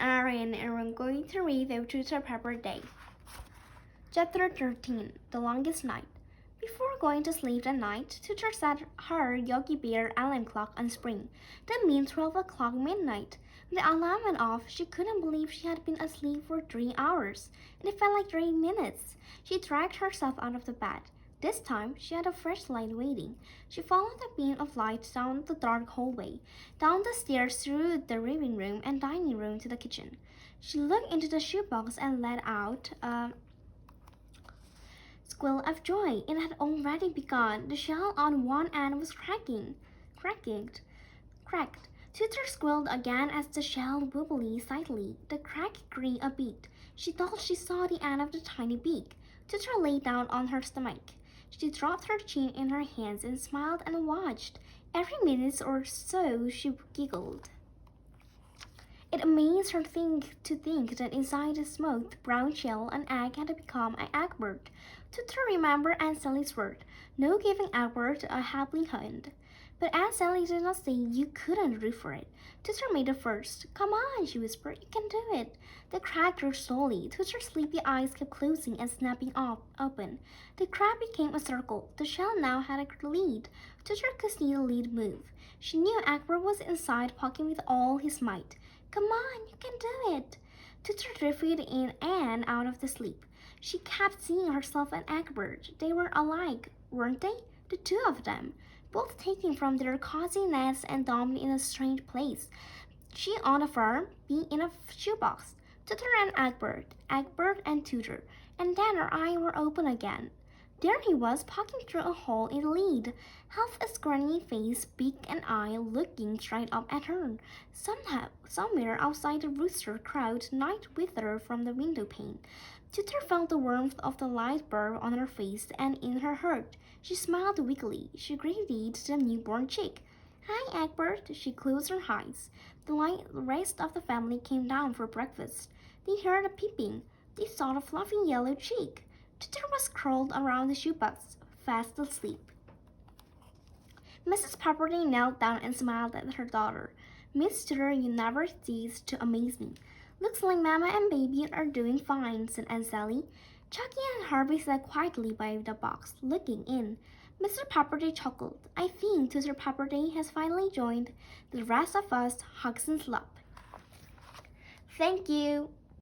Arian and we're going to read the Tooter Pepperday. Chapter 13, The Longest Night. Before going to sleep that night, Tooter set her Yogi Bear alarm clock on spring. That means 12 o'clock midnight. When the alarm went off, she couldn't believe she had been asleep for 3 hours, and it felt like 3 minutes. She dragged herself out of the bed. This time, she had a fresh light waiting. She followed the beam of light down the dark hallway, down the stairs through the living room and dining room to the kitchen. She looked into the shoebox and let out a squeal of joy. It had already begun. The shell on one end was cracked. Tooter squealed again as the shell wobbled slightly. The crack grew a bit. She thought she saw the end of the tiny beak. Tooter lay down on her stomach. She dropped her chin in her hands and smiled and watched. Every minute or so she giggled. It amazed her to think that inside the smoked brown shell an egg had become an egbird. Tooter remembered Aunt Sally's word, no giving egbird a happy hand. But Aunt Sally did not say you couldn't root for it. Tooter made it first. Come on, she whispered. You can do it. The crack grew slowly. Tooter's sleepy eyes kept closing and snapping open. The crack became a circle. The shell now had a lead. Tooter could see the lead move. She knew Egbert was inside, poking with all his might. Come on, you can do it. Tooter drifted in and out of the sleep. She kept seeing herself and Egbert. They were alike, weren't they? The two of them, both taken from their cozy nests and dumped in a strange place. She on a farm, bee in a shoebox. Tooter and Egbert and Tooter, and then her eyes were open again. There he was, poking through a hole in the lid, half a scrawny face, beak and eye looking straight up at her. Somewhere outside the rooster crowed night wither from the window pane. Tooter felt the warmth of the light bulb on her face and in her heart. She smiled weakly. She greeted the newborn chick. Hi, Egbert. She closed her eyes. The rest of the family came down for breakfast. They heard a peeping. They saw the fluffy yellow chick. Tooter was curled around the shoebox, fast asleep. Mrs. Pepperday knelt down and smiled at her daughter. Miss Tooter, you never cease to amaze me. Looks like Mama and Baby are doing fine, said Aunt Sally. Chucky and Harvey sat quietly by the box, looking in. Mr. Pepperday chuckled. I think Tooter Pepperday has finally joined the rest of us hugs and slop. Thank you.